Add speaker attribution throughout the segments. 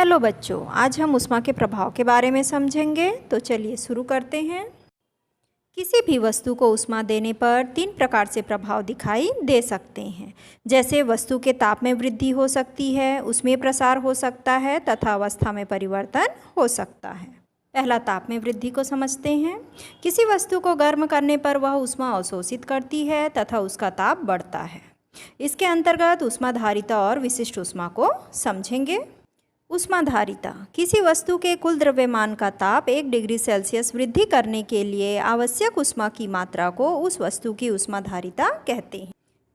Speaker 1: Hello बच्चों, आज हम ऊष्मा के प्रभाव के बारे में समझेंगे। तो चलिए शुरू करते हैं। किसी भी वस्तु को ऊष्मा देने पर तीन प्रकार से प्रभाव दिखाई दे सकते हैं। जैसे वस्तु के ताप में वृद्धि हो सकती है, उसमें प्रसार हो सकता है तथा अवस्था में परिवर्तन हो सकता है। पहला ताप में वृद्धि को समझते हैं। किसी वस्तु को गर्म करने पर वह ऊष्मा अवशोषित करती है तथा उसका ताप बढ़ता है। इसके अंतर्गत ऊष्माधारिता और विशिष्ट ऊष्मा को समझेंगे। ऊष्माधारिता किसी वस्तु के कुल द्रव्यमान का ताप 1 डिग्री सेल्सियस वृद्धि करने के लिए आवश्यक ऊष्मा की मात्रा को उस वस्तु की ऊष्माधारिता कहते हैं।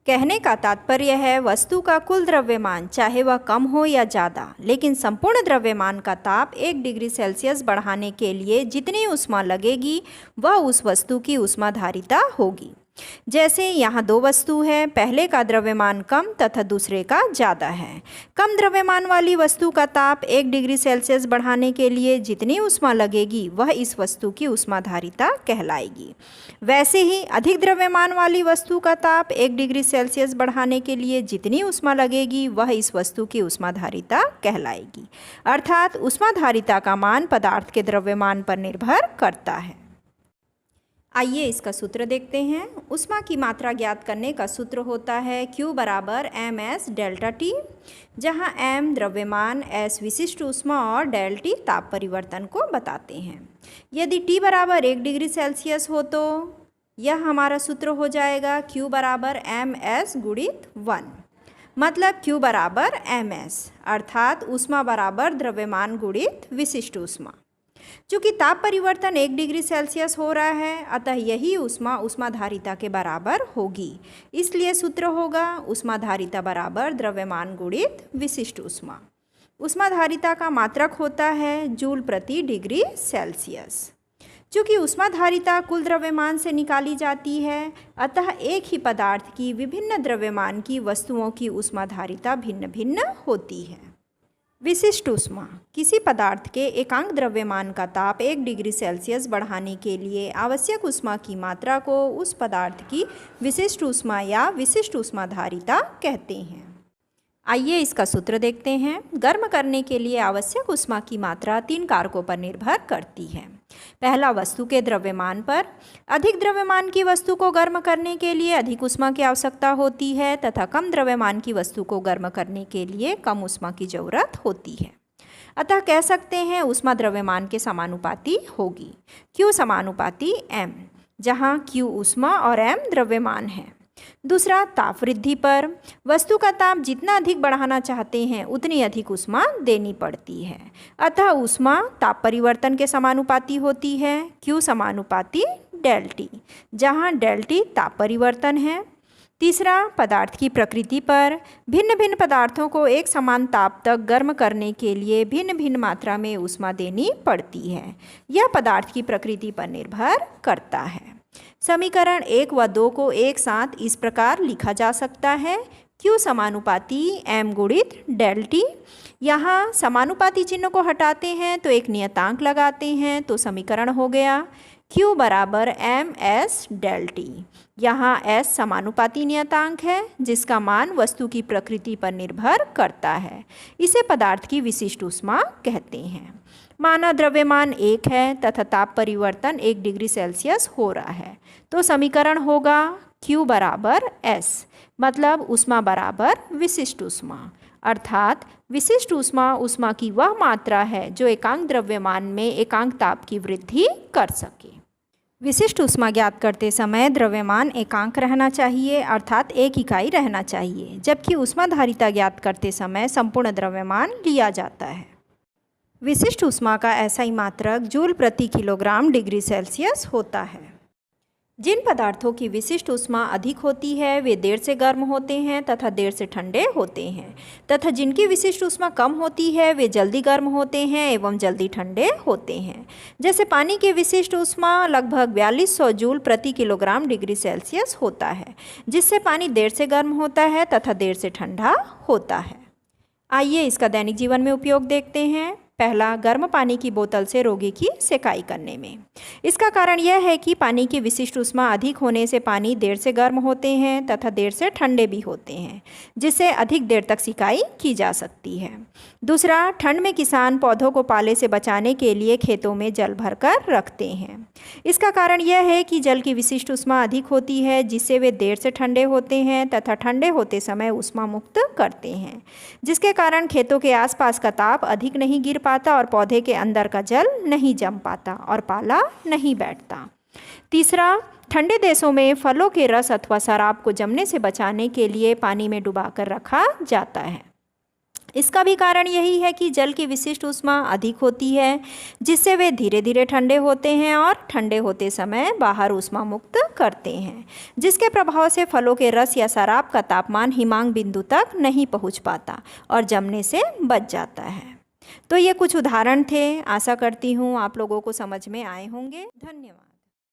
Speaker 1: कहने का तात्पर्य है वस्तु का कुल द्रव्यमान चाहे वह कम हो या ज़्यादा, लेकिन संपूर्ण द्रव्यमान का ताप 1 डिग्री सेल्सियस बढ़ाने के लिए जितनी ऊष्मा लगेगी वह उस वस्तु की ऊष्माधारिता होगी। जैसे यहाँ दो वस्तु हैं, पहले का द्रव्यमान कम तथा दूसरे का ज़्यादा है। कम द्रव्यमान वाली वस्तु का ताप 1 डिग्री सेल्सियस बढ़ाने के लिए जितनी ऊष्मा लगेगी वह इस वस्तु की ऊष्माधारिता कहलाएगी। वैसे ही अधिक द्रव्यमान वाली वस्तु का ताप 1 डिग्री सेल्सियस बढ़ाने के लिए जितनी ऊष्मा लगेगी वह इस वस्तु की ऊष्माधारिता कहलाएगी। अर्थात ऊष्माधारिता का मान पदार्थ के द्रव्यमान पर निर्भर करता है। आइए इसका सूत्र देखते हैं। ऊष्मा की मात्रा ज्ञात करने का सूत्र होता है Q बराबर mS डेल्टा T, जहाँ m द्रव्यमान, S विशिष्ट ऊष्मा और डेल T ताप परिवर्तन को बताते हैं। यदि T बराबर 1 डिग्री सेल्सियस हो तो यह हमारा सूत्र हो जाएगा Q बराबर mS गुणित 1, मतलब Q बराबर mS, अर्थात ऊष्मा बराबर द्रव्यमान गुणित विशिष्ट ऊष्मा। चूँकि ताप परिवर्तन 1 डिग्री सेल्सियस हो रहा है, अतः यही ऊष्मा ऊष्माधारिता के बराबर होगी। इसलिए सूत्र होगा ऊष्माधारिता बराबर द्रव्यमान गुणित विशिष्ट ऊष्मा। ऊष्माधारिता का मात्रक होता है जूल प्रति डिग्री सेल्सियस। चूँकि ऊष्माधारिता कुल द्रव्यमान से निकाली जाती है, अतः एक ही पदार्थ की विभिन्न द्रव्यमान की वस्तुओं की ऊष्माधारिता भिन्न भिन्न होती है। विशिष्ट ऊष्मा किसी पदार्थ के एकांक द्रव्यमान का ताप 1 डिग्री सेल्सियस बढ़ाने के लिए आवश्यक ऊष्मा की मात्रा को उस पदार्थ की विशिष्ट ऊष्मा या विशिष्ट ऊष्माधारिता कहते हैं। आइए इसका सूत्र देखते हैं। गर्म करने के लिए आवश्यक ऊष्मा की मात्रा 3 कारकों पर निर्भर करती है। पहला, वस्तु के द्रव्यमान पर। अधिक द्रव्यमान की वस्तु को गर्म करने के लिए अधिक ऊष्मा की आवश्यकता होती है तथा कम द्रव्यमान की वस्तु को गर्म करने के लिए कम ऊष्मा की जरूरत होती है। अतः कह सकते हैं ऊष्मा द्रव्यमान के समानुपाती होगी। Q समानुपाती m, जहाँ Q ऊष्मा और m द्रव्यमान है। दूसरा, ताप वृद्धि पर। वस्तु का ताप जितना अधिक बढ़ाना चाहते हैं उतनी अधिक ऊष्मा देनी पड़ती है, अतः ऊष्मा ताप परिवर्तन के समानुपाती होती है। Q समानुपाती डेल T, जहाँ डेल T ताप परिवर्तन है। तीसरा, पदार्थ की प्रकृति पर। भिन्न भिन्न पदार्थों को एक समान ताप तक गर्म करने के लिए भिन्न भिन्न मात्रा में ऊष्मा देनी पड़ती है। यह पदार्थ की प्रकृति पर निर्भर करता है। समीकरण 1 व 2 को एक साथ इस प्रकार लिखा जा सकता है। Q समानुपाती m गुणित डेल T। यहाँ समानुपाती चिन्ह को हटाते हैं तो एक नियतांक लगाते हैं तो समीकरण हो गया Q बराबर mS डेल T। यहाँ S समानुपाती नियतांक है जिसका मान वस्तु की प्रकृति पर निर्भर करता है। इसे पदार्थ की विशिष्ट ऊष्मा कहते हैं। माना द्रव्यमान 1 है तथा ताप परिवर्तन 1 डिग्री सेल्सियस हो रहा है, तो समीकरण होगा Q बराबर S, मतलब ऊष्मा बराबर विशिष्ट ऊष्मा। अर्थात विशिष्ट ऊष्मा ऊष्मा की वह मात्रा है जो एकांक द्रव्यमान में एकांक ताप की वृद्धि कर सके। विशिष्ट ऊष्मा ज्ञात करते समय द्रव्यमान एकांक रहना चाहिए, अर्थात 1 इकाई रहना चाहिए, जबकि ऊष्माधारिता ज्ञात करते समय संपूर्ण द्रव्यमान लिया जाता है। विशिष्ट ऊष्मा का SI मात्रक जूल प्रति किलोग्राम डिग्री सेल्सियस होता है। जिन पदार्थों की विशिष्ट ऊष्मा अधिक होती है वे देर से गर्म होते हैं तथा देर से ठंडे होते हैं, तथा जिनकी विशिष्ट ऊष्मा कम होती है वे जल्दी गर्म होते हैं एवं जल्दी ठंडे होते हैं। जैसे पानी की विशिष्ट ऊष्मा लगभग 4200 जूल प्रति किलोग्राम डिग्री सेल्सियस होता है, जिससे पानी देर से गर्म होता है तथा देर से ठंडा होता है। आइए इसका दैनिक जीवन में उपयोग देखते हैं। पहला, गर्म पानी की बोतल से रोगी की सेकाई करने में। इसका कारण यह है कि पानी की विशिष्ट ऊष्मा अधिक होने से पानी देर से गर्म होते हैं तथा देर से ठंडे भी होते हैं, जिससे अधिक देर तक सिकाई की जा सकती है। दूसरा, ठंड में किसान पौधों को पाले से बचाने के लिए खेतों में जल भरकर रखते हैं। इसका कारण यह है कि जल की विशिष्ट ऊष्मा अधिक होती है, जिससे वे देर से ठंडे होते हैं तथा ठंडे होते समय ऊष्मा मुक्त करते हैं, जिसके कारण खेतों के आसपास का ताप अधिक नहीं गिर पाता और पौधे के अंदर का जल नहीं जम पाता और पाला नहीं बैठता। तीसरा, ठंडे देशों में फलों के रस अथवा शराब को जमने से बचाने के लिए पानी में डुबाकर रखा जाता है। इसका भी कारण यही है कि जल की विशिष्ट ऊष्मा अधिक होती है, जिससे वे धीरे धीरे ठंडे होते हैं और ठंडे होते समय बाहर ऊष्मा मुक्त करते हैं, जिसके प्रभाव से फलों के रस या शराब का तापमान हिमांक बिंदु तक नहीं पहुंच पाता और जमने से बच जाता है। तो ये कुछ उदाहरण थे। आशा करती हूँ आप लोगों को समझ में आए होंगे। धन्यवाद।